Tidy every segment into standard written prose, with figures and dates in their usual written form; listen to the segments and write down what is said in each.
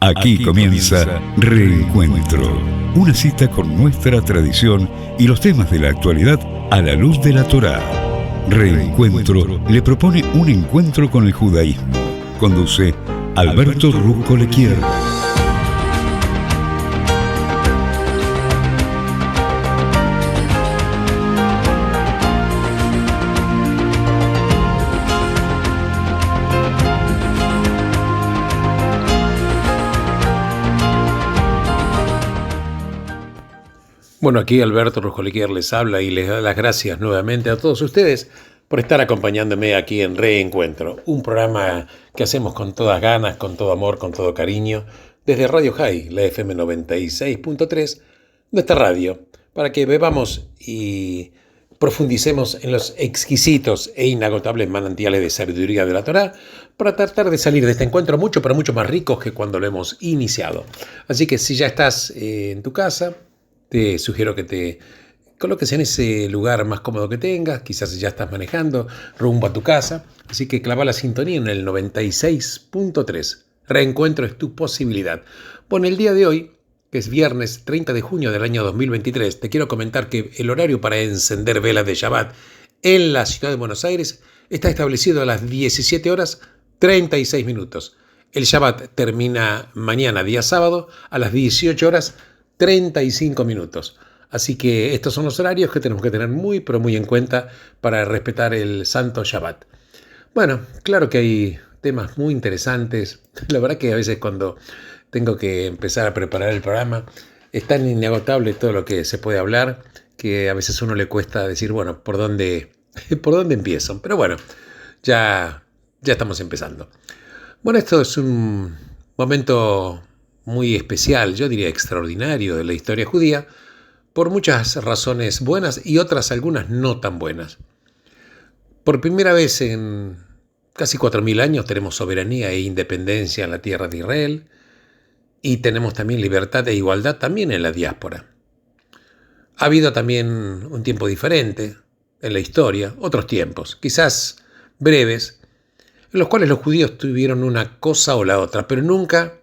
Aquí comienza Reencuentro, una cita con nuestra tradición y los temas de la actualidad a la luz de la Torá. Reencuentro le propone un encuentro con el judaísmo. Conduce Alberto Rusco Lequier. Bueno, aquí Alberto Ruscoliquier les habla y les da las gracias nuevamente a todos ustedes por estar acompañándome aquí en Reencuentro, un programa que hacemos con todas ganas, con todo amor, con todo cariño, desde Radio High, la FM 96.3, nuestra radio, para que bebamos y profundicemos en los exquisitos e inagotables manantiales de sabiduría de la Torá, para tratar de salir de este encuentro mucho, pero mucho más ricos que cuando lo hemos iniciado. Así que si ya estás en tu casa, te sugiero que te coloques en ese lugar más cómodo que tengas, quizás ya estás manejando rumbo a tu casa, así que clava la sintonía en el 96.3. Reencuentro es tu posibilidad. Bueno, el día de hoy, que es viernes 30 de junio del año 2023, te quiero comentar que el horario para encender velas de Shabbat en la ciudad de Buenos Aires está establecido a las 17 horas 36 minutos. El Shabbat termina mañana, día sábado, a las 18 horas 35 minutos. Así que estos son los horarios que tenemos que tener muy, pero muy en cuenta para respetar el santo Shabbat. Bueno, claro que hay temas muy interesantes. La verdad que a veces cuando tengo que empezar a preparar el programa es tan inagotable todo lo que se puede hablar que a veces a uno le cuesta decir, bueno, ¿por dónde empiezo? Pero bueno, ya estamos empezando. Bueno, esto es un momento muy especial, yo diría extraordinario de la historia judía, por muchas razones buenas y otras algunas no tan buenas. Por primera vez en casi 4.000 años tenemos soberanía e independencia en la tierra de Israel y tenemos también libertad e igualdad también en la diáspora. Ha habido también un tiempo diferente en la historia, otros tiempos, quizás breves, en los cuales los judíos tuvieron una cosa o la otra, pero nunca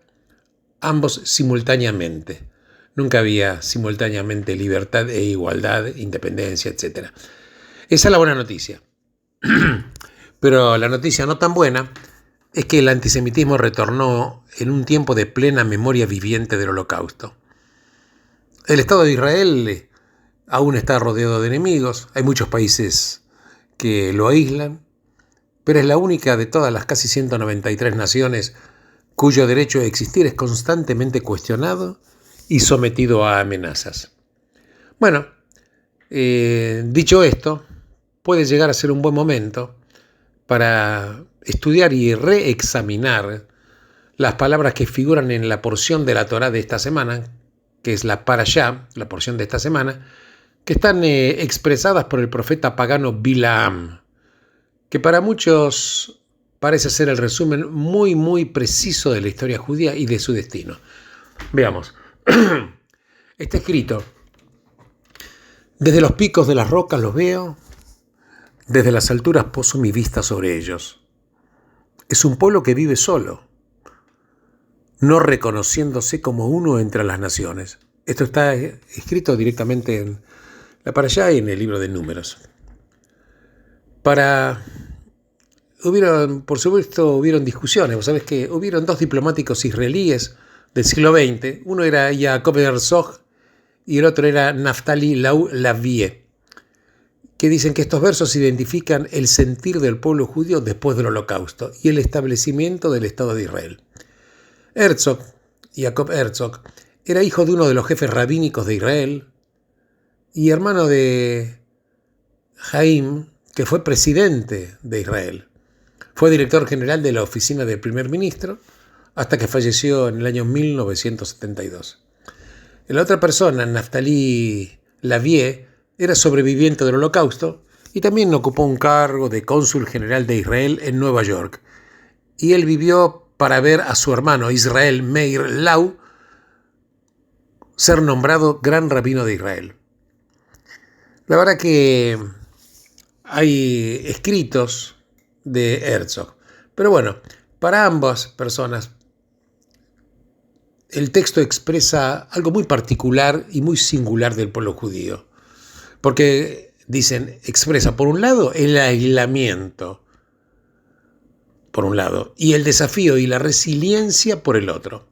ambos simultáneamente. Nunca había simultáneamente libertad e igualdad, independencia, etc. Esa es la buena noticia. Pero la noticia no tan buena es que el antisemitismo retornó en un tiempo de plena memoria viviente del Holocausto. El Estado de Israel aún está rodeado de enemigos. Hay muchos países que lo aíslan, pero es la única de todas las casi 193 naciones cuyo derecho a existir es constantemente cuestionado y sometido a amenazas. Bueno, dicho esto, puede llegar a ser un buen momento para estudiar y reexaminar las palabras que figuran en la porción de la Torá de esta semana, que es la Parashá, la porción de esta semana, que están expresadas por el profeta pagano Bilaam, que para muchos parece ser el resumen muy, muy preciso de la historia judía y de su destino. Veamos. Está escrito: desde los picos de las rocas los veo, desde las alturas poso mi vista sobre ellos. Es un pueblo que vive solo, no reconociéndose como uno entre las naciones. Esto está escrito directamente en la Parashá y en el libro de Números. Por supuesto, hubieron discusiones. Vos sabés que hubieron dos diplomáticos israelíes del siglo XX. Uno era Jacob Herzog y el otro era Naftali Lavie, que dicen que estos versos identifican el sentir del pueblo judío después del Holocausto y el establecimiento del Estado de Israel. Jacob Herzog, era hijo de uno de los jefes rabínicos de Israel y hermano de Jaim, que fue presidente de Israel. Fue director general de la oficina del primer ministro hasta que falleció en el año 1972. La otra persona, Naftali Lavie, era sobreviviente del Holocausto y también ocupó un cargo de cónsul general de Israel en Nueva York. Y él vivió para ver a su hermano Israel Meir Lau ser nombrado gran rabino de Israel. La verdad que hay escritos de Herzog. Pero bueno, para ambas personas el texto expresa algo muy particular y muy singular del pueblo judío. Porque, dicen, expresa, por un lado, el aislamiento, por un lado, y el desafío y la resiliencia por el otro.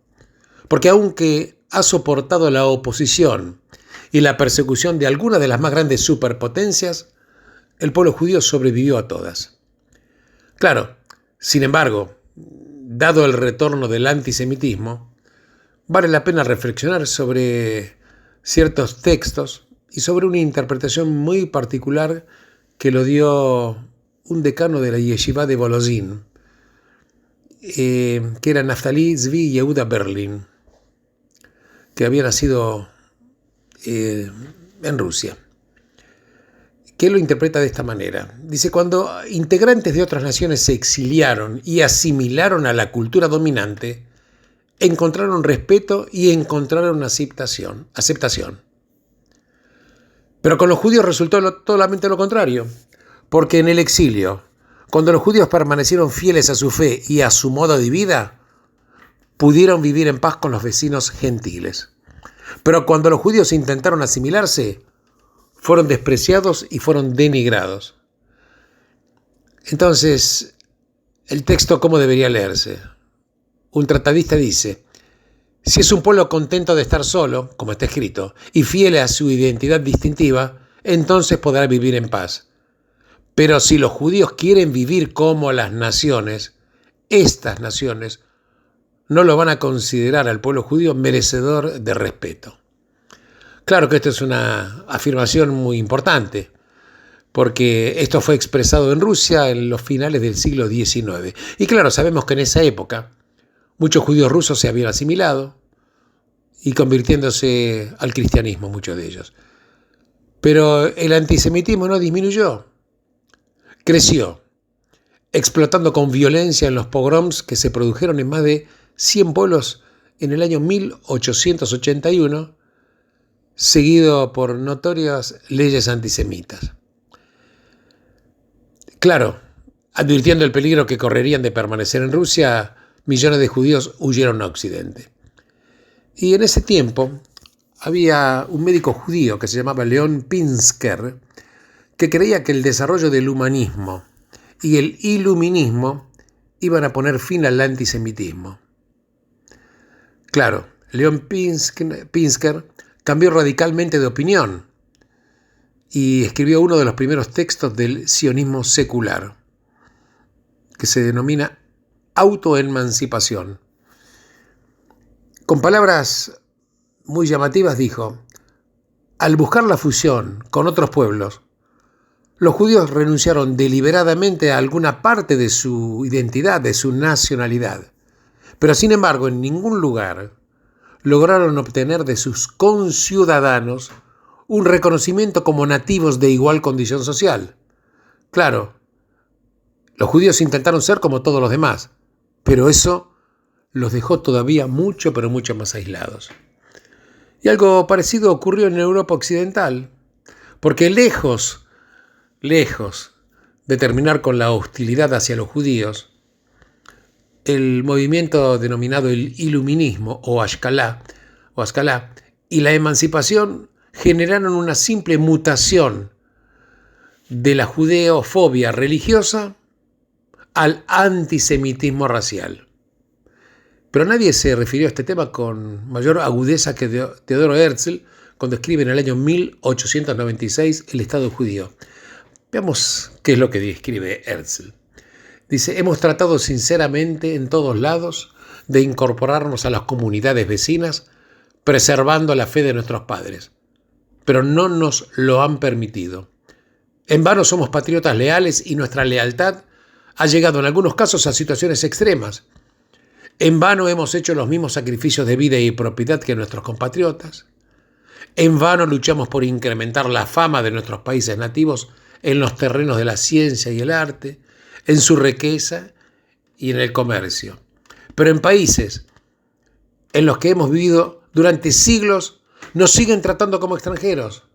Porque aunque ha soportado la oposición y la persecución de algunas de las más grandes superpotencias, el pueblo judío sobrevivió a todas. Claro, sin embargo, dado el retorno del antisemitismo, vale la pena reflexionar sobre ciertos textos y sobre una interpretación muy particular que lo dio un decano de la Yeshiva de Volozhin, que era Naftali Zvi Yehuda Berlin, que había nacido en Rusia, que lo interpreta de esta manera. Dice, cuando integrantes de otras naciones se exiliaron y asimilaron a la cultura dominante, encontraron respeto y encontraron aceptación. Pero con los judíos resultó totalmente lo contrario, porque en el exilio, cuando los judíos permanecieron fieles a su fe y a su modo de vida, pudieron vivir en paz con los vecinos gentiles. Pero cuando los judíos intentaron asimilarse, fueron despreciados y fueron denigrados. Entonces, el texto, ¿cómo debería leerse? Un tratadista dice, si es un pueblo contento de estar solo, como está escrito, y fiel a su identidad distintiva, entonces podrá vivir en paz. Pero si los judíos quieren vivir como las naciones, estas naciones no lo van a considerar al pueblo judío merecedor de respeto. Claro que esto es una afirmación muy importante, porque esto fue expresado en Rusia en los finales del siglo XIX. Y claro, sabemos que en esa época muchos judíos rusos se habían asimilado y convirtiéndose al cristianismo, muchos de ellos. Pero el antisemitismo no disminuyó, creció, explotando con violencia en los pogroms que se produjeron en más de 100 pueblos en el año 1881, seguido por notorias leyes antisemitas. Claro, advirtiendo el peligro que correrían de permanecer en Rusia, millones de judíos huyeron a Occidente. Y en ese tiempo había un médico judío que se llamaba León Pinsker, que creía que el desarrollo del humanismo y el iluminismo iban a poner fin al antisemitismo. Claro, León Pinsker cambió radicalmente de opinión y escribió uno de los primeros textos del sionismo secular, que se denomina autoemancipación. Con palabras muy llamativas dijo, al buscar la fusión con otros pueblos, los judíos renunciaron deliberadamente a alguna parte de su identidad, de su nacionalidad. Pero sin embargo, en ningún lugar lograron obtener de sus conciudadanos un reconocimiento como nativos de igual condición social. Claro, los judíos intentaron ser como todos los demás, pero eso los dejó todavía mucho, pero mucho más aislados. Y algo parecido ocurrió en Europa Occidental, porque lejos de terminar con la hostilidad hacia los judíos, el movimiento denominado el iluminismo o Ashkalá y la emancipación generaron una simple mutación de la judeofobia religiosa al antisemitismo racial. Pero nadie se refirió a este tema con mayor agudeza que Teodoro Herzl cuando escribe en el año 1896 El Estado judío. Veamos qué es lo que escribe Herzl. Dice, hemos tratado sinceramente en todos lados de incorporarnos a las comunidades vecinas, preservando la fe de nuestros padres, pero no nos lo han permitido. En vano somos patriotas leales y nuestra lealtad ha llegado en algunos casos a situaciones extremas. En vano hemos hecho los mismos sacrificios de vida y propiedad que nuestros compatriotas. En vano luchamos por incrementar la fama de nuestros países nativos en los terrenos de la ciencia y el arte, en su riqueza y en el comercio. Pero en países en los que hemos vivido durante siglos, nos siguen tratando como extranjeros.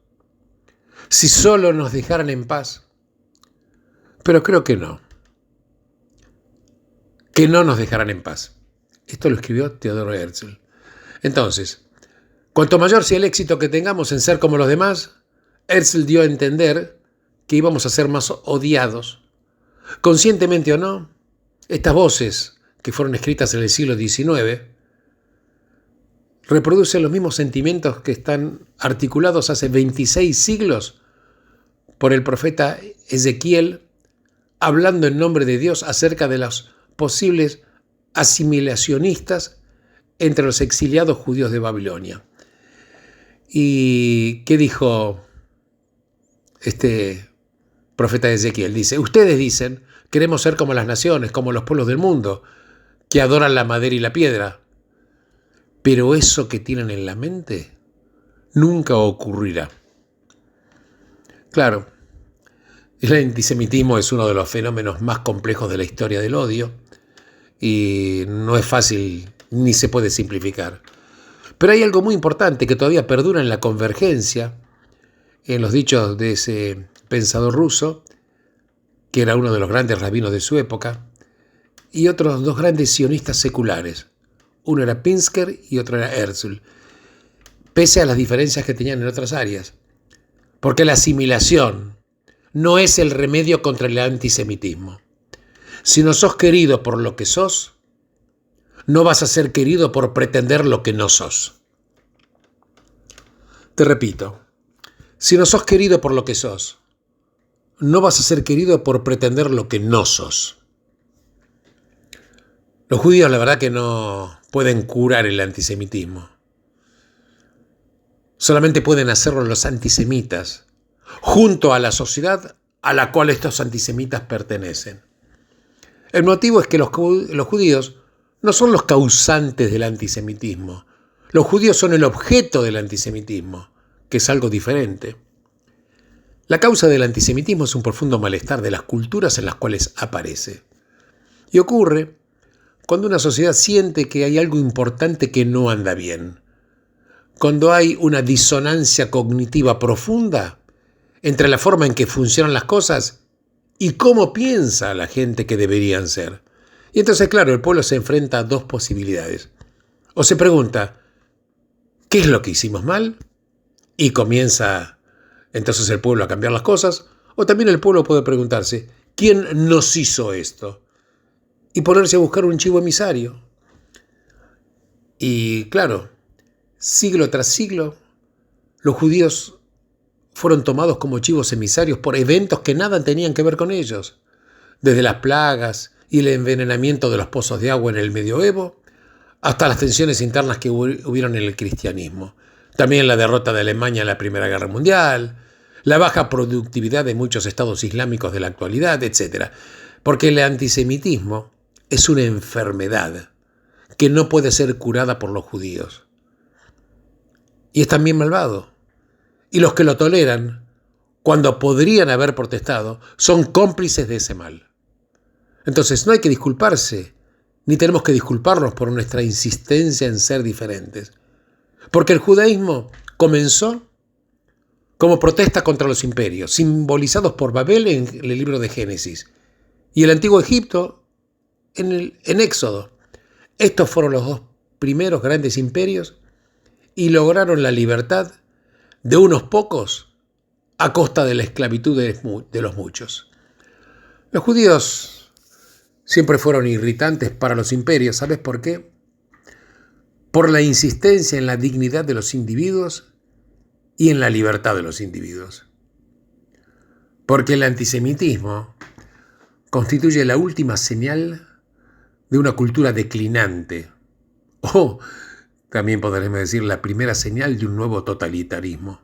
Si solo nos dejaran en paz. Pero creo que no. Que no nos dejarán en paz. Esto lo escribió Teodoro Herzl. Entonces, cuanto mayor sea el éxito que tengamos en ser como los demás, Herzl dio a entender que íbamos a ser más odiados. Conscientemente o no, estas voces, que fueron escritas en el siglo XIX, reproducen los mismos sentimientos que están articulados hace 26 siglos por el profeta Ezequiel, hablando en nombre de Dios acerca de los posibles asimilacionistas entre los exiliados judíos de Babilonia. ¿Y qué dijo este profeta Ezequiel? Dice: ustedes dicen, queremos ser como las naciones, como los pueblos del mundo, que adoran la madera y la piedra. Pero eso que tienen en la mente nunca ocurrirá. Claro, el antisemitismo es uno de los fenómenos más complejos de la historia del odio y no es fácil ni se puede simplificar. Pero hay algo muy importante que todavía perdura en la convergencia, en los dichos de ese pensador ruso, que era uno de los grandes rabinos de su época, y otros dos grandes sionistas seculares. Uno era Pinsker y otro era Herzl, pese a las diferencias que tenían en otras áreas. Porque la asimilación no es el remedio contra el antisemitismo. Si no sos querido por lo que sos, no vas a ser querido por pretender lo que no sos. Te repito, si no sos querido por lo que sos, no vas a ser querido por pretender lo que no sos. Los judíos, la verdad, que no pueden curar el antisemitismo. Solamente pueden hacerlo los antisemitas, junto a la sociedad a la cual estos antisemitas pertenecen. El motivo es que los judíos no son los causantes del antisemitismo. Los judíos son el objeto del antisemitismo, que es algo diferente. La causa del antisemitismo es un profundo malestar de las culturas en las cuales aparece. Y ocurre cuando una sociedad siente que hay algo importante que no anda bien. Cuando hay una disonancia cognitiva profunda entre la forma en que funcionan las cosas y cómo piensa la gente que deberían ser. Y entonces, claro, el pueblo se enfrenta a dos posibilidades. O se pregunta, ¿qué es lo que hicimos mal? Y comienza entonces el pueblo a cambiar las cosas. O también el pueblo puede preguntarse, ¿quién nos hizo esto? Y ponerse a buscar un chivo emisario. Y claro, siglo tras siglo, los judíos fueron tomados como chivos emisarios por eventos que nada tenían que ver con ellos. Desde las plagas y el envenenamiento de los pozos de agua en el medioevo, hasta las tensiones internas que hubieron en el cristianismo. También la derrota de Alemania en la Primera Guerra Mundial, la baja productividad de muchos estados islámicos de la actualidad, etc. Porque el antisemitismo es una enfermedad que no puede ser curada por los judíos. Y es también malvado. Y los que lo toleran, cuando podrían haber protestado, son cómplices de ese mal. Entonces no hay que disculparse, ni tenemos que disculparnos por nuestra insistencia en ser diferentes. Porque el judaísmo comenzó como protesta contra los imperios, simbolizados por Babel en el libro de Génesis, y el antiguo Egipto en Éxodo. Estos fueron los dos primeros grandes imperios y lograron la libertad de unos pocos a costa de la esclavitud de los muchos. Los judíos siempre fueron irritantes para los imperios. ¿Sabes por qué? Por la insistencia en la dignidad de los individuos y en la libertad de los individuos. Porque el antisemitismo constituye la última señal de una cultura declinante, o también podremos decir la primera señal de un nuevo totalitarismo.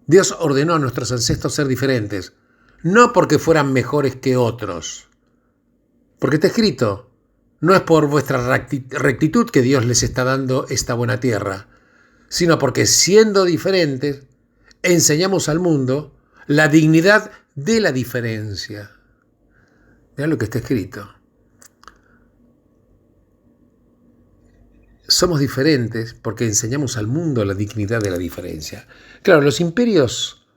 Dios ordenó a nuestros ancestros ser diferentes, no porque fueran mejores que otros, porque está escrito, no es por vuestra rectitud que Dios les está dando esta buena tierra, sino porque siendo diferentes, enseñamos al mundo la dignidad de la diferencia. Vean lo que está escrito. Somos diferentes porque enseñamos al mundo la dignidad de la diferencia. Claro, los imperios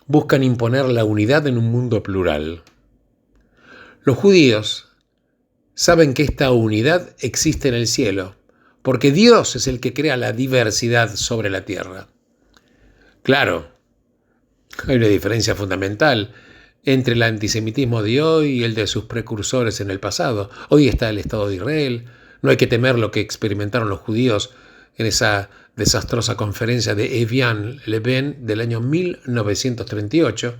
buscan imponer la unidad en un mundo plural. Los judíos saben que esta unidad existe en el cielo, porque Dios es el que crea la diversidad sobre la tierra. Claro, hay una diferencia fundamental entre el antisemitismo de hoy y el de sus precursores en el pasado. Hoy está el Estado de Israel, no hay que temer lo que experimentaron los judíos en esa desastrosa conferencia de Evian-le-Bain del año 1938,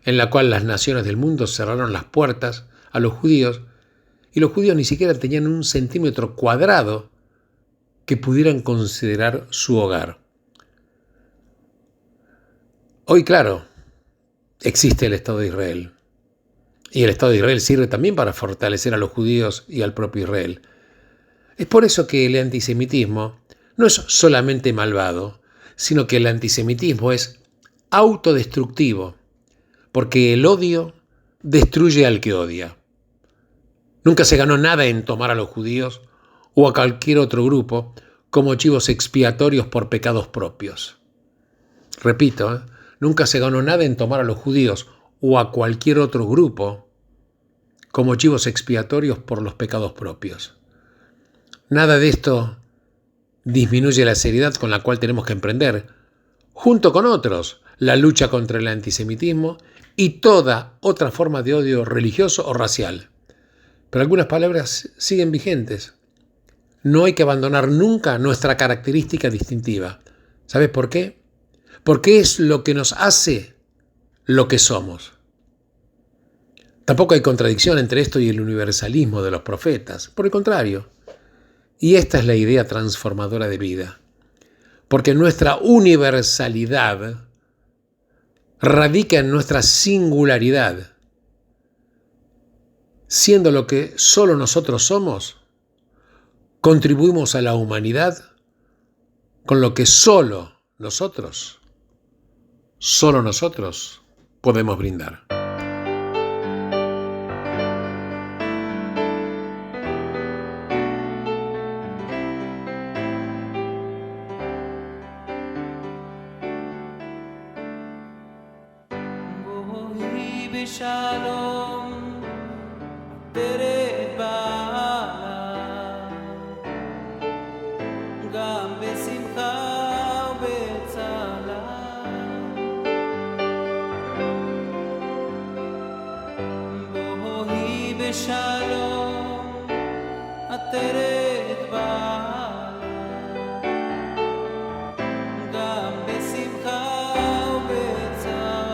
en la cual las naciones del mundo cerraron las puertas a los judíos y los judíos ni siquiera tenían un centímetro cuadrado que pudieran considerar su hogar. Hoy, claro, existe el Estado de Israel. Y el Estado de Israel sirve también para fortalecer a los judíos y al propio Israel. Es por eso que el antisemitismo no es solamente malvado, sino que el antisemitismo es autodestructivo, porque el odio destruye al que odia. Nunca se ganó nada en tomar a los judíos o a cualquier otro grupo como chivos expiatorios por pecados propios. Repito, nunca se ganó nada en tomar a los judíos o a cualquier otro grupo como chivos expiatorios por los pecados propios. Nada de esto disminuye la seriedad con la cual tenemos que emprender, junto con otros, la lucha contra el antisemitismo y toda otra forma de odio religioso o racial. Pero algunas palabras siguen vigentes. No hay que abandonar nunca nuestra característica distintiva. ¿Sabes por qué? Porque es lo que nos hace lo que somos. Tampoco hay contradicción entre esto y el universalismo de los profetas. Por el contrario. Y esta es la idea transformadora de vida. Porque nuestra universalidad radica en nuestra singularidad. Siendo lo que solo nosotros somos, contribuimos a la humanidad con lo que solo nosotros podemos brindar. Shalom, tere bala, gam besimcha ubetzala, bohi beshalom, tere bala, gam besimcha ubetzala.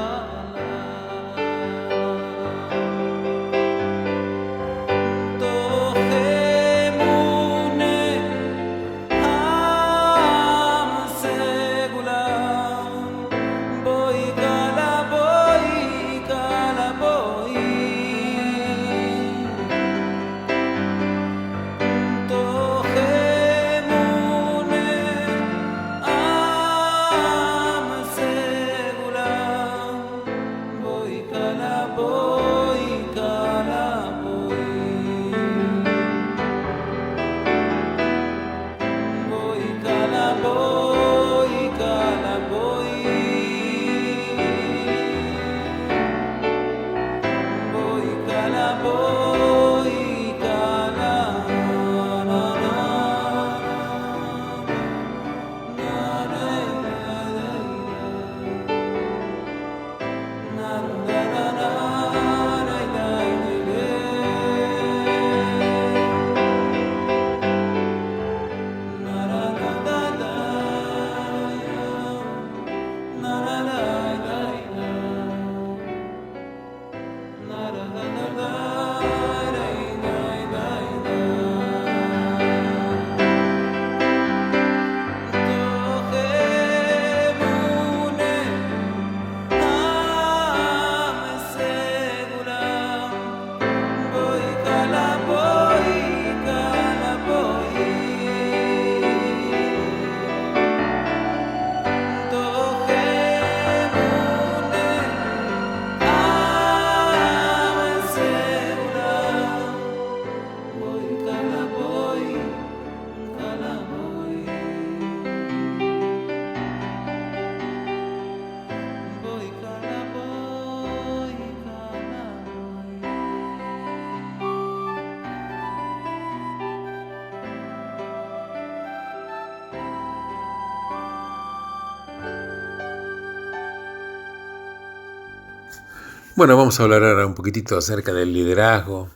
Bueno, vamos a hablar ahora un poquitito acerca del liderazgo,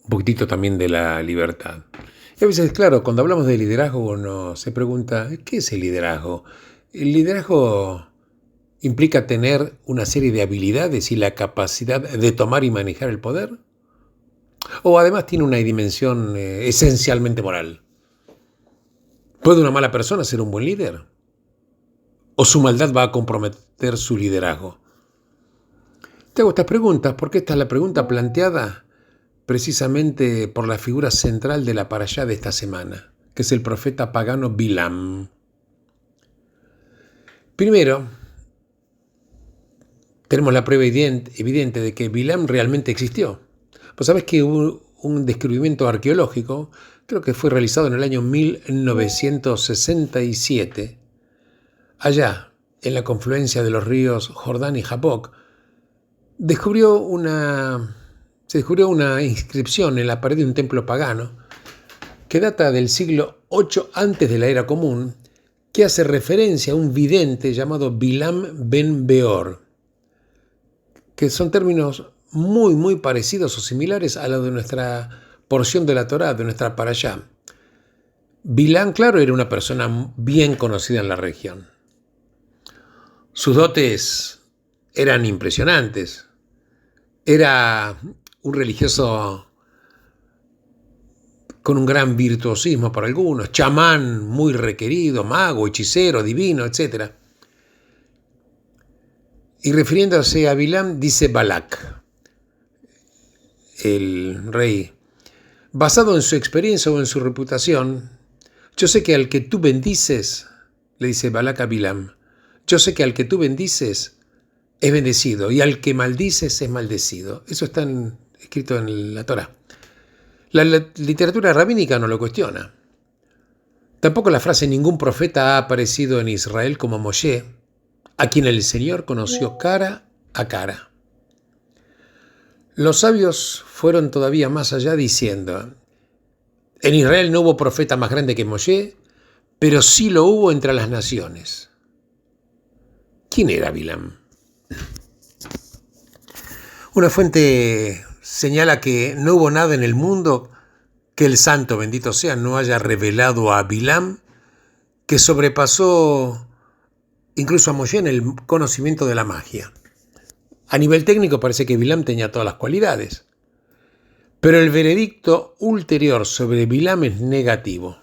un poquitito también de la libertad. Y a veces, claro, cuando hablamos de liderazgo uno se pregunta, ¿qué es el liderazgo? El liderazgo implica tener una serie de habilidades y la capacidad de tomar y manejar el poder. O además tiene una dimensión esencialmente moral. ¿Puede una mala persona ser un buen líder? ¿O su maldad va a comprometer su liderazgo? Te hago estas preguntas porque esta es la pregunta planteada precisamente por la figura central de la parashá de esta semana, que es el profeta pagano Bilam. Primero, tenemos la prueba evidente de que Bilam realmente existió. Pues sabes que hubo un descubrimiento arqueológico, creo que fue realizado en el año 1967, allá en la confluencia de los ríos Jordán y Jaboc. Se descubrió una inscripción en la pared de un templo pagano que data del siglo VIII antes de la era común, que hace referencia a un vidente llamado Bilam ben Beor, que son términos muy, muy parecidos o similares a los de nuestra porción de la Torá, de nuestra parashá. Bilam, claro, era una persona bien conocida en la región. Sus dotes eran impresionantes. Era un religioso con un gran virtuosismo para algunos, chamán muy requerido, mago, hechicero, divino, etc. Y refiriéndose a Bilam, dice Balak, el rey, basado en su experiencia o en su reputación, yo sé que al que tú bendices, le dice Balak a Bilam, yo sé que al que tú bendices es bendecido y al que maldices es maldecido. Eso está escrito en la Torá. La literatura rabínica no lo cuestiona. Tampoco la frase ningún profeta ha aparecido en Israel como Moshe, a quien el Señor conoció cara a cara. Los sabios fueron todavía más allá diciendo, en Israel no hubo profeta más grande que Moshe, pero sí lo hubo entre las naciones. ¿Quién era Bilam? Una fuente señala que no hubo nada en el mundo que el santo, bendito sea, no haya revelado a Bilam, que sobrepasó incluso a Moshe en el conocimiento de la magia. A nivel técnico parece que Bilam tenía todas las cualidades, pero el veredicto ulterior sobre Bilam es negativo.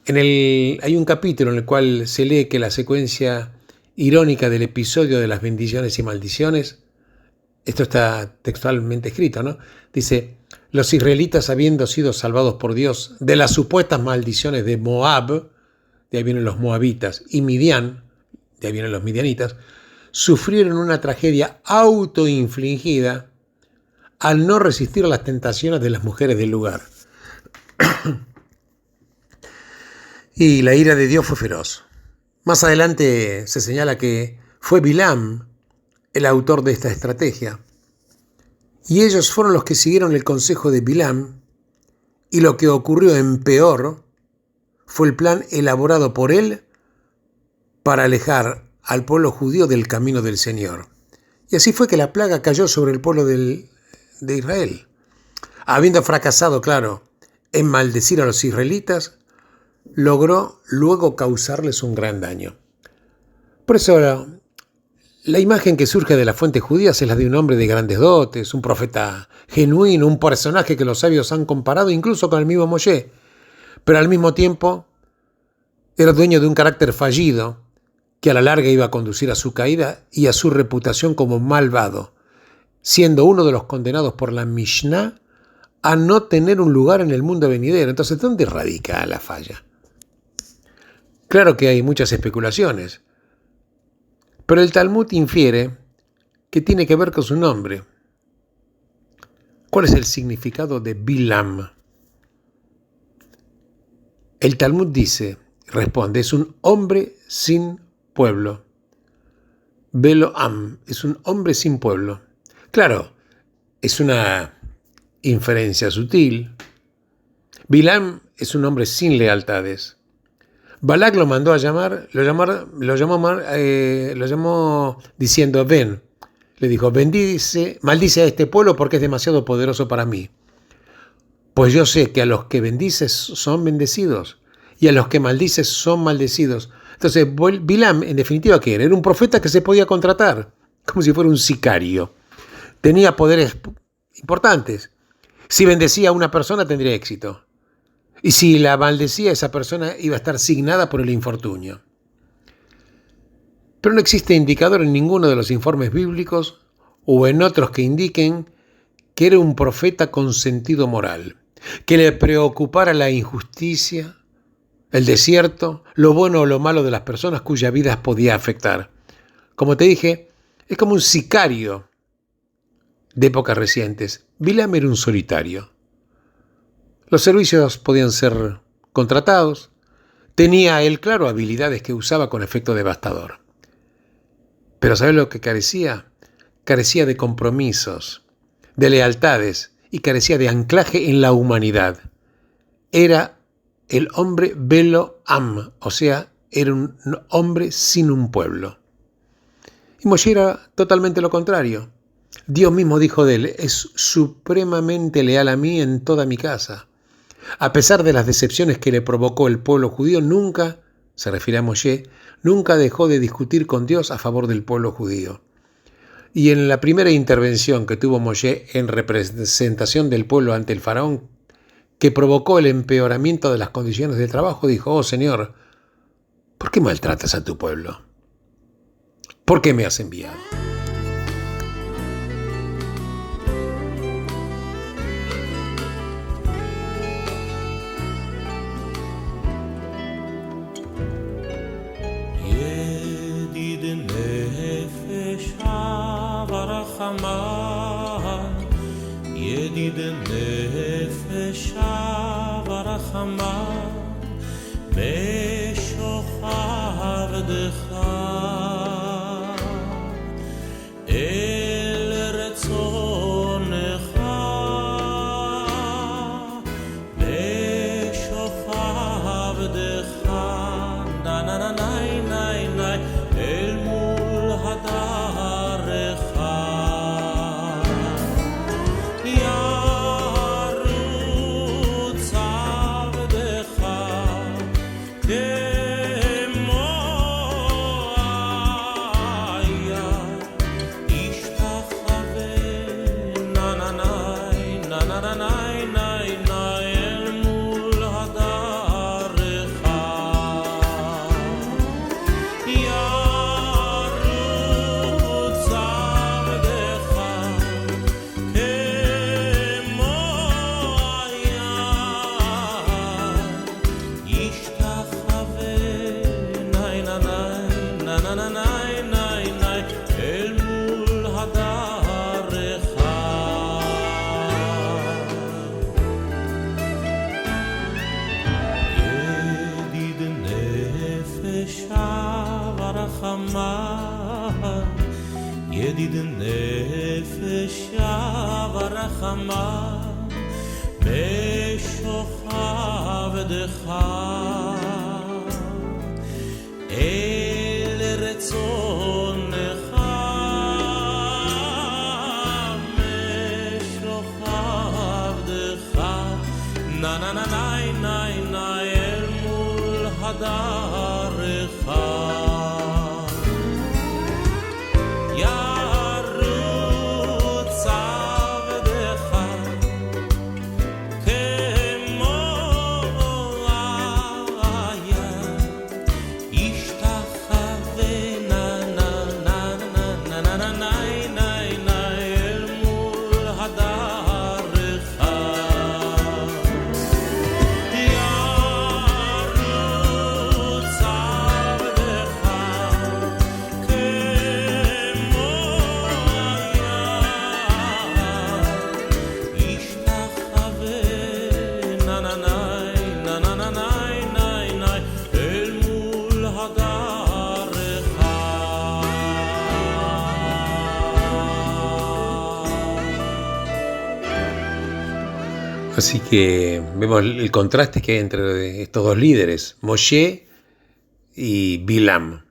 Hay un capítulo en el cual se lee que la secuencia irónica del episodio de las bendiciones y maldiciones, esto está textualmente escrito, ¿no? Dice, los israelitas habiendo sido salvados por Dios de las supuestas maldiciones de Moab, de ahí vienen los moabitas, y Midian, de ahí vienen los midianitas, sufrieron una tragedia autoinfligida al no resistir las tentaciones de las mujeres del lugar. Y la ira de Dios fue feroz. Más adelante se señala que fue Bilam el autor de esta estrategia. Y ellos fueron los que siguieron el consejo de Bilam, y lo que ocurrió en Peor fue el plan elaborado por él para alejar al pueblo judío del camino del Señor. Y así fue que la plaga cayó sobre el pueblo de Israel. Habiendo fracasado, claro, en maldecir a los israelitas, logró luego causarles un gran daño. Por eso la imagen que surge de las fuentes judías es la de un hombre de grandes dotes, un profeta genuino, un personaje que los sabios han comparado incluso con el mismo Moshe, pero al mismo tiempo era dueño de un carácter fallido que a la larga iba a conducir a su caída y a su reputación como malvado, siendo uno de los condenados por la Mishnah a no tener un lugar en el mundo venidero. Entonces, ¿dónde radica la falla? Claro que hay muchas especulaciones, pero el Talmud infiere que tiene que ver con su nombre. ¿Cuál es el significado de Bilam? El Talmud responde, es un hombre sin pueblo. Belo-am, es un hombre sin pueblo. Claro, es una inferencia sutil. Bilam es un hombre sin lealtades. Balak lo llamó diciendo, ven, le dijo, maldice a este pueblo porque es demasiado poderoso para mí. Pues yo sé que a los que bendices son bendecidos y a los que maldices son maldecidos. Entonces, Bilam, en definitiva, ¿qué era? Era un profeta que se podía contratar, como si fuera un sicario. Tenía poderes importantes. Si bendecía a una persona, tendría éxito. Y si la maldecía, esa persona iba a estar signada por el infortunio. Pero no existe indicador en ninguno de los informes bíblicos o en otros que indiquen que era un profeta con sentido moral, que le preocupara la injusticia, el desierto, lo bueno o lo malo de las personas cuyas vidas podía afectar. Como te dije, es como un sicario de épocas recientes. Bilam era un solitario. Los servicios podían ser contratados. Tenía él, claro, habilidades que usaba con efecto devastador. Pero ¿sabes lo que carecía? Carecía de compromisos, de lealtades y carecía de anclaje en la humanidad. Era el hombre Belo Am, o sea, era un hombre sin un pueblo. Y Moshe era totalmente lo contrario. Dios mismo dijo de él, es supremamente leal a mí en toda mi casa. A pesar de las decepciones que le provocó el pueblo judío, nunca, se refiere a Moshe, nunca dejó de discutir con Dios a favor del pueblo judío. Y en la primera intervención que tuvo Moshe en representación del pueblo ante el faraón, que provocó el empeoramiento de las condiciones de trabajo, dijo, oh Señor, ¿por qué maltratas a tu pueblo? ¿Por qué me has enviado? ידיד נפש ורחמה בשוכב דך אל רצונך בשוכב דך נה נה נה ניי ניי ניי אל מול הדרך ידיד נפש ורחמה בשוכב דך אל רצונך בשוכב דך נה נה נה ניי ניי ניי אל מול הדרך Así que vemos el contraste que hay entre estos dos líderes, Moshe y Bilam.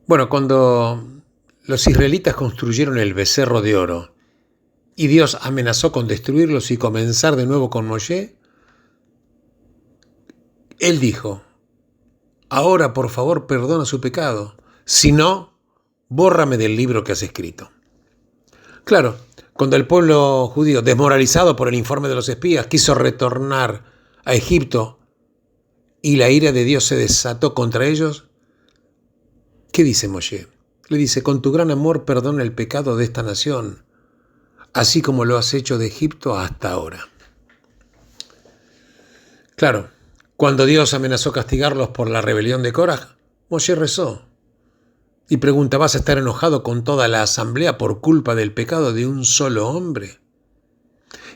Bueno, cuando los israelitas construyeron el becerro de oro y Dios amenazó con destruirlos y comenzar de nuevo con Moshe, él dijo: ahora por favor perdona su pecado, si no, bórrame del libro que has escrito. Claro, cuando el pueblo judío, desmoralizado por el informe de los espías, quiso retornar a Egipto y la ira de Dios se desató contra ellos, ¿qué dice Moshe? Le dice: con tu gran amor perdona el pecado de esta nación, así como lo has hecho de Egipto hasta ahora. Claro, cuando Dios amenazó castigarlos por la rebelión de Korah, Moshe rezó y pregunta: ¿vas a estar enojado con toda la asamblea por culpa del pecado de un solo hombre?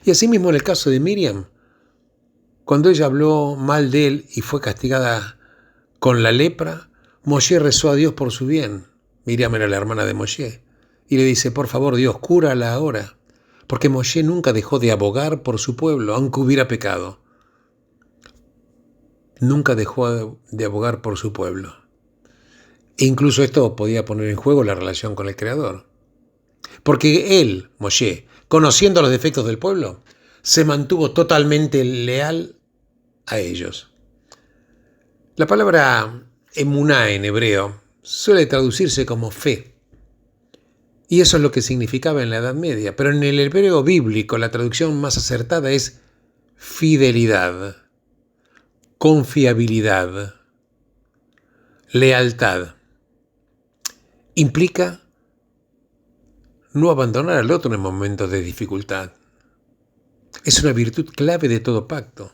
Y asimismo en el caso de Miriam, cuando ella habló mal de él y fue castigada con la lepra, Moshe rezó a Dios por su bien. Miriam era la hermana de Moshe. Y le dice: por favor, Dios, cúrala ahora. Porque Moshe nunca dejó de abogar por su pueblo, aunque hubiera pecado. Nunca dejó de abogar por su pueblo. E incluso esto podía poner en juego la relación con el Creador. Porque él, Moshe, conociendo los defectos del pueblo, se mantuvo totalmente leal a ellos. La palabra emuná en hebreo suele traducirse como fe. Y eso es lo que significaba en la Edad Media. Pero en el hebreo bíblico la traducción más acertada es fidelidad, confiabilidad, lealtad. Implica no abandonar al otro en momentos de dificultad. Es una virtud clave de todo pacto.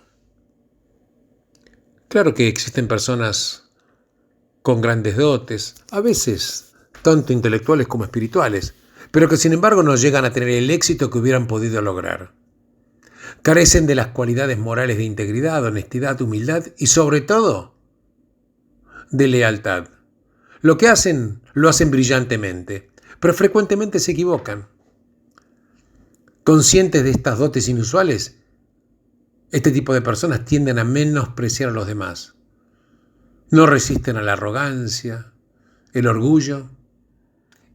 Claro que existen personas con grandes dotes, a veces tanto intelectuales como espirituales, pero que sin embargo no llegan a tener el éxito que hubieran podido lograr. Carecen de las cualidades morales de integridad, honestidad, humildad y sobre todo de lealtad. Lo que hacen, lo hacen brillantemente, pero frecuentemente se equivocan. Conscientes de estas dotes inusuales, este tipo de personas tienden a menospreciar a los demás. No resisten a la arrogancia, el orgullo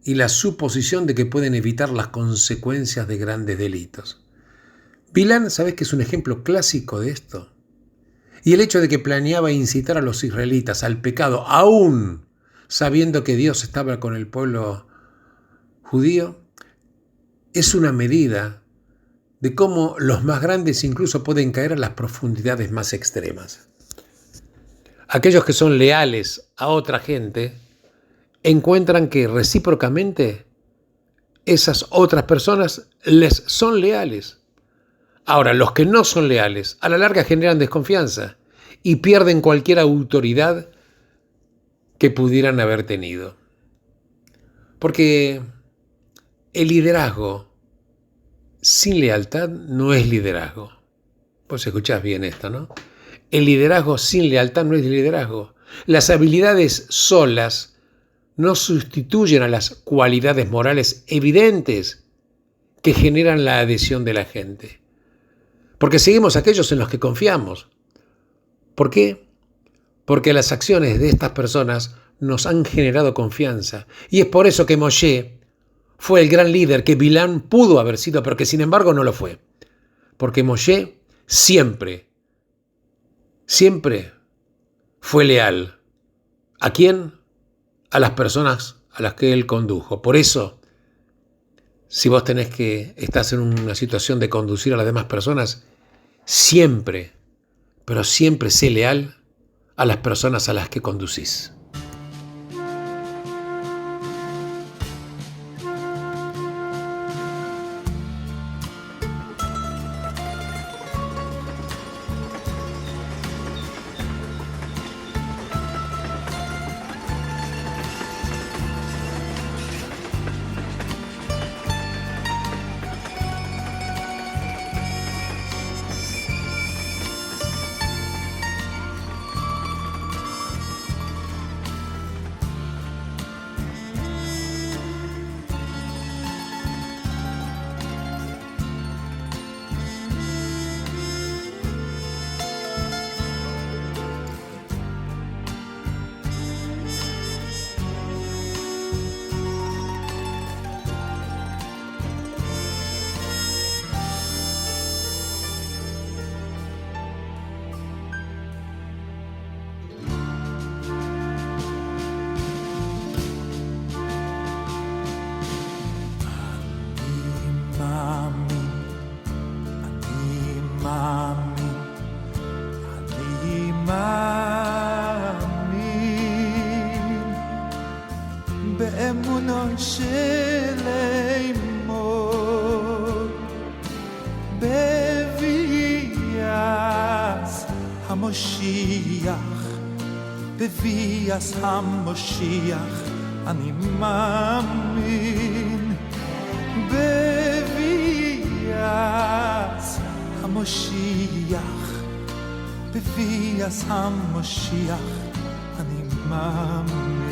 y la suposición de que pueden evitar las consecuencias de grandes delitos. Bilán, ¿sabes que es un ejemplo clásico de esto? Y el hecho de que planeaba incitar a los israelitas al pecado, aún sabiendo que Dios estaba con el pueblo judío, es una medida de cómo los más grandes incluso pueden caer a las profundidades más extremas. Aquellos que son leales a otra gente encuentran que recíprocamente esas otras personas les son leales. Ahora, los que no son leales a la larga generan desconfianza y pierden cualquier autoridad que pudieran haber tenido. Porque el liderazgo sin lealtad no es liderazgo. Pues escuchás bien esto, ¿no? El liderazgo sin lealtad no es liderazgo. Las habilidades solas no sustituyen a las cualidades morales evidentes que generan la adhesión de la gente. Porque seguimos a aquellos en los que confiamos. ¿Por qué? Porque las acciones de estas personas nos han generado confianza. Y es por eso que Moshe fue el gran líder que Bilán pudo haber sido, pero que sin embargo no lo fue. Porque Moshe siempre fue leal. ¿A quién? A las personas a las que él condujo. Por eso, si vos estás en una situación de conducir a las demás personas, siempre, pero siempre sé leal a las personas a las que conducís. שלמות בביאס המשיח בביאס המשיח אני מאמין בביאס המשיח בביאס המשיח אני מאמין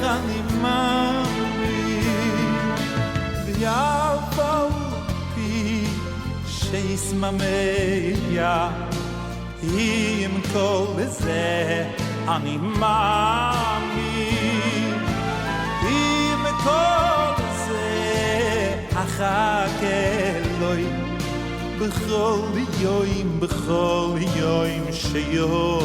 אני מאמין ואף על פי שיסממיה עם כל זה אני מאמין עם כל זה אחכה אלוהי בכל יום שיבוא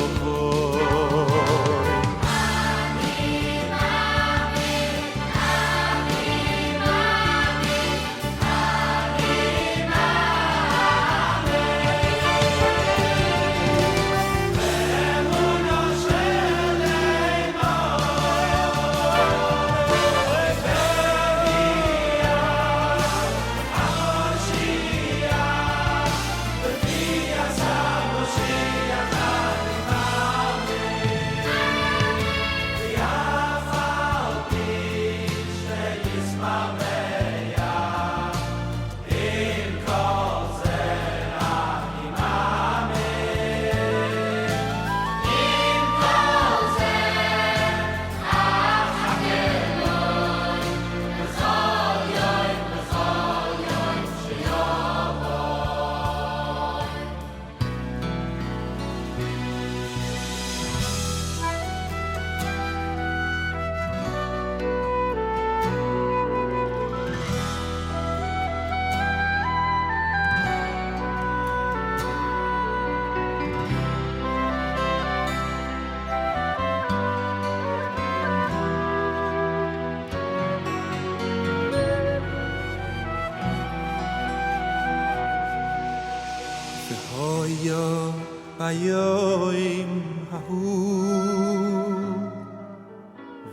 ביום ההוא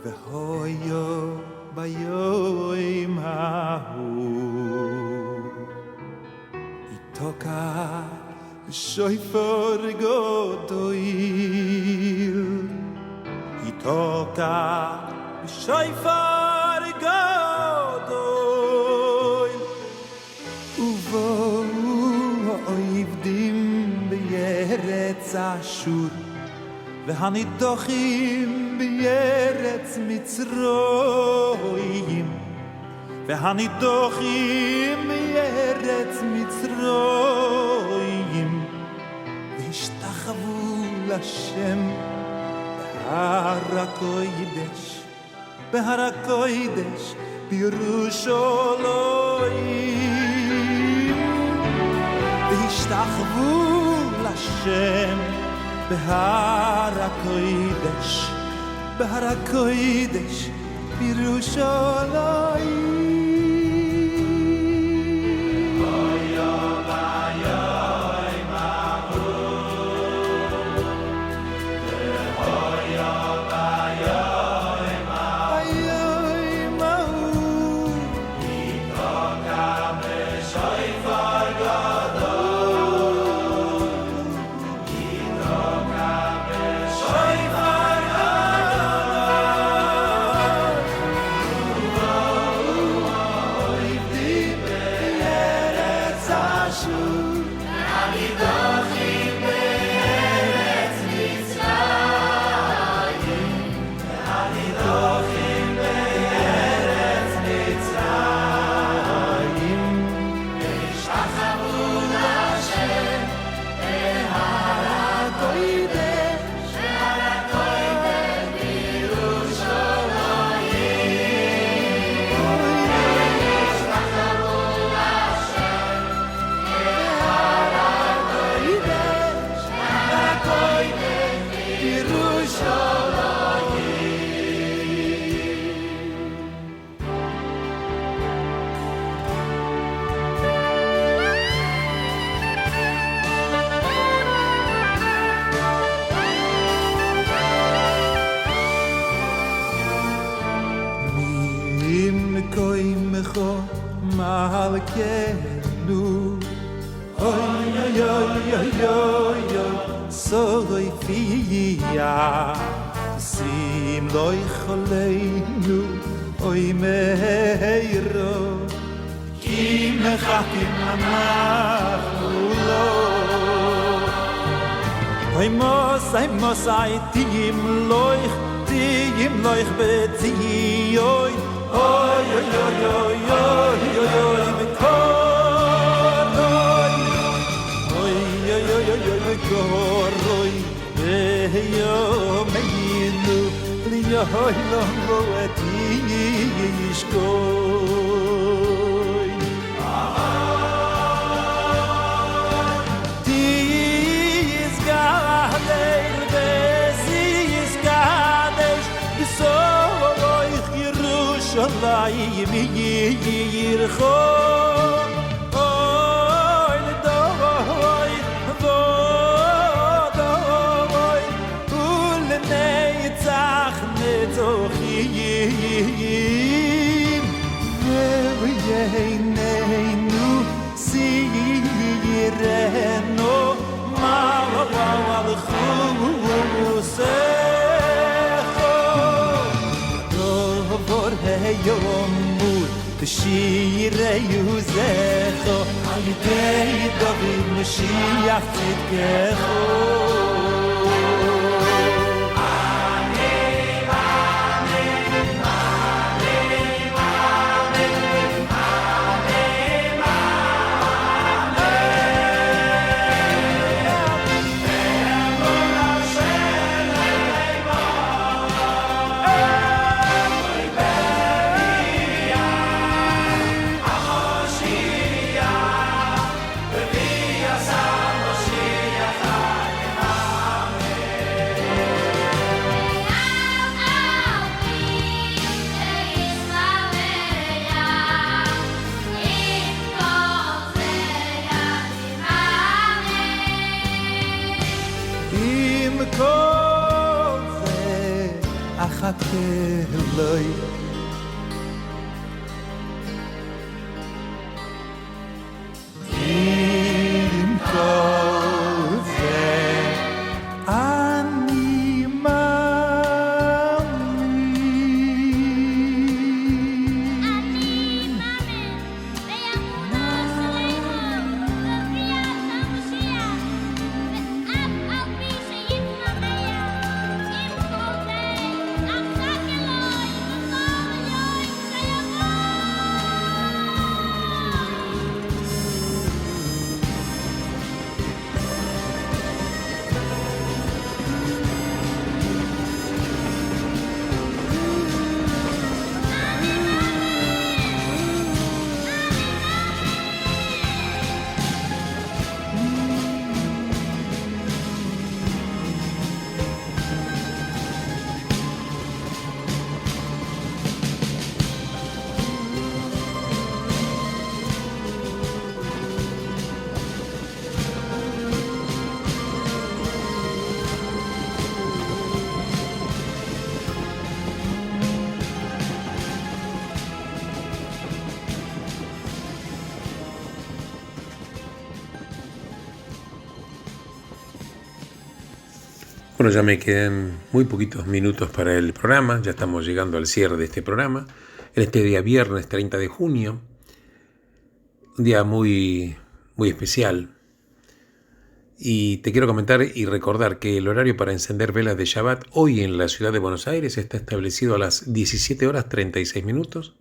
והויו ביום ההוא יתוקע בשויפר גדול יתוקע בשויפר גדול ובואו העבדים בארץ אשור והנידוחים בארץ מצרים והנידוחים בארץ מצרים והשתחוו לשם בהר הקודש בירושלים והשתחוו לשם בהר הקודש בירושלים Joy Malkeinu oy oy oy oy oy oy soy fia sim loy kholeinu oy meiro kim khatim amachulo oy mosai tim loy beti oy oy oy oy oy oy oy me koroy oy oy oy oy oy koroy yo me yinu li hoy lo eti ishkoy dis galei is gadesh so Shalayim yircho oy doy doy ul neitzach netzochim veyeneinu sireno mal khuse yom mut tshire yuzecho alidei david mashiach tzidkecho Loy im koze Bueno, ya me quedan muy poquitos minutos para el programa, ya estamos llegando al cierre de este programa, en este día viernes 30 de junio, un día muy, muy especial, Y te quiero comentar y recordar que el horario para encender velas de Shabbat hoy en la ciudad de Buenos Aires está establecido a las 17 horas 36 minutos.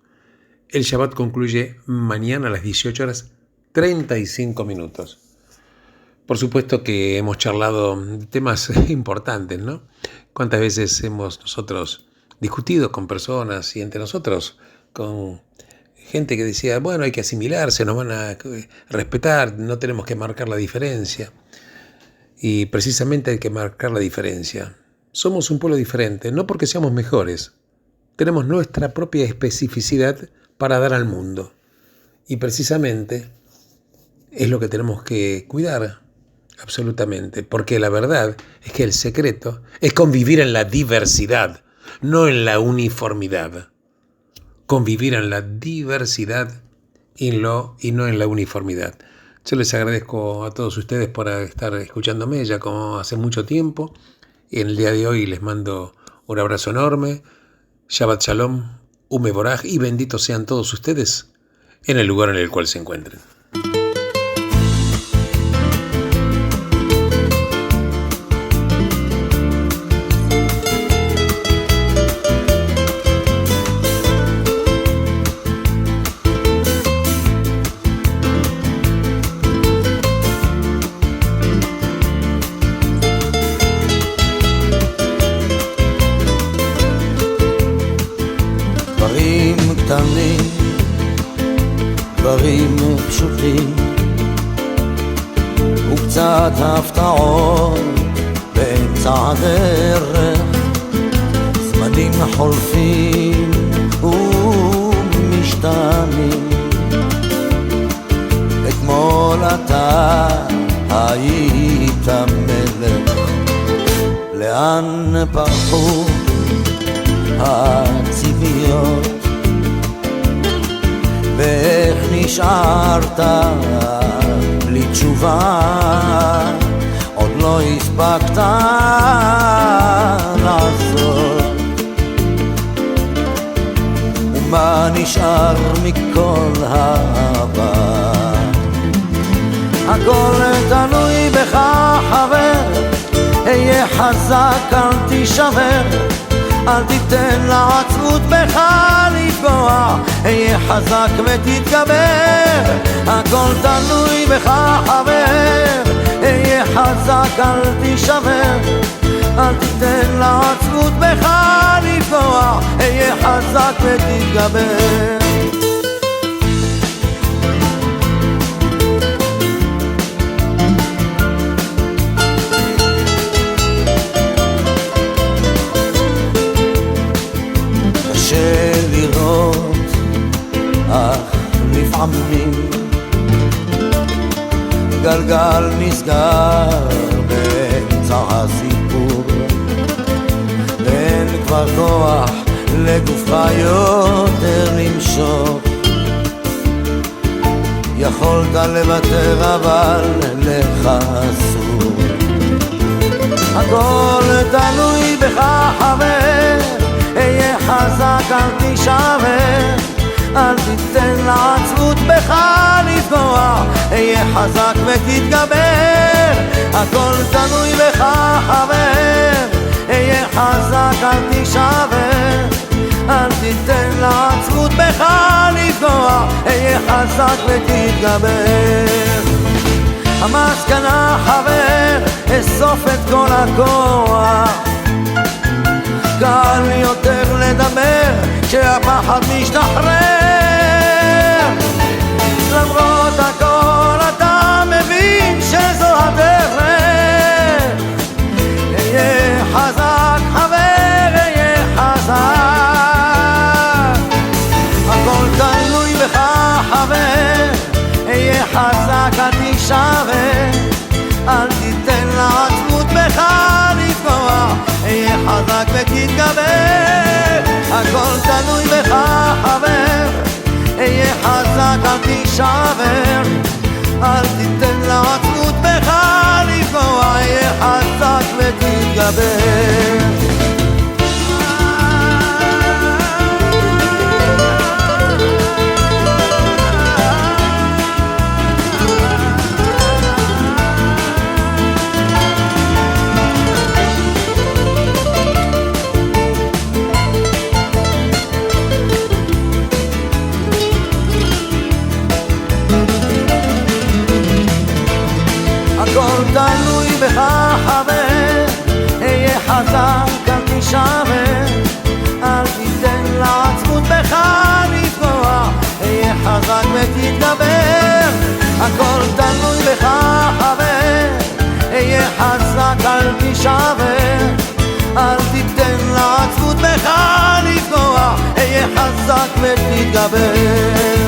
El Shabbat concluye mañana a las 18 horas 35 minutos. Por supuesto que hemos charlado temas importantes, ¿no? ¿Cuántas veces hemos nosotros discutido con personas y entre nosotros con gente que decía, bueno, hay que asimilarse, nos van a respetar, no tenemos que marcar la diferencia? Y precisamente hay que marcar la diferencia. Somos un pueblo diferente, no porque seamos mejores. Tenemos nuestra propia especificidad para dar al mundo. Y precisamente es lo que tenemos que cuidar, absolutamente. Porque la verdad es que el secreto es convivir en la diversidad, no en la uniformidad. Convivir en la diversidad y no en la uniformidad. Yo les agradezco a todos ustedes por estar escuchándome ya como hace mucho tiempo. Y en el día de hoy les mando un abrazo enorme. Shabbat Shalom, Ume Boraj, y benditos sean todos ustedes en el lugar en el cual se encuentren. דברים פשוטים וקצת הפתעות באמצע הדרך, זמנים חולפים ומשתנים. אתמול אתה היית מלך, לאן פרחו הציפיות ואיך נשארת בלי תשובה, עוד לא הספקת לעשות. ומה נשאר מכל העבר? הכל תלוי בך חבר, היה חזק אל תישבר, אל תיתן לעצמות בך לפגוע, היה חזק ותתגבר. הכל תלוי בך חבר, היה חזק אל תישבר, אל תיתן לעצמות בך לפגוע, היה חזק ותתגבר. לראות אך לפעמים גלגל נסגר באמצע הסיפור, ואין כבר כוח לגופך יותר למשוך. יכולת לוותר אבל לך אסור. הכל תלוי בך חבר, היה חזק אל תישבר, אל תיתן לעצמות בך לפגוע, היה חזק ותתגבר. הכל תלוי בך חבר, היה חזק אל תישבר, אל תיתן לעצמות בך לפגוע, היה חזק ותתגבר. המסקנה חבר, אסוף את כל הכוח, קל יותר לדבר כשהפחד משתחרר. למרות הכל אתה מבין שזו הדרך, היה חזק חבר, היה חזק. הכל תלוי בך חבר, היה חזק אל תישבר, אל תיתן לעצמות בך לפגוע, היה חזק ותתגבר. הכל תלוי בך חבר, היה חזק אל תישבר, אל תיתן לעצמות בך לפגוע, היה חזק ותתגבר. תישבר, אל תיתן לעצמות בך לפגוע, היה חזק ותתגבר, הכל תלוי בך חבר, היה חזק אל תישבר, אל תיתן לעצמות בך לפגוע, היה חזק ותתגבר.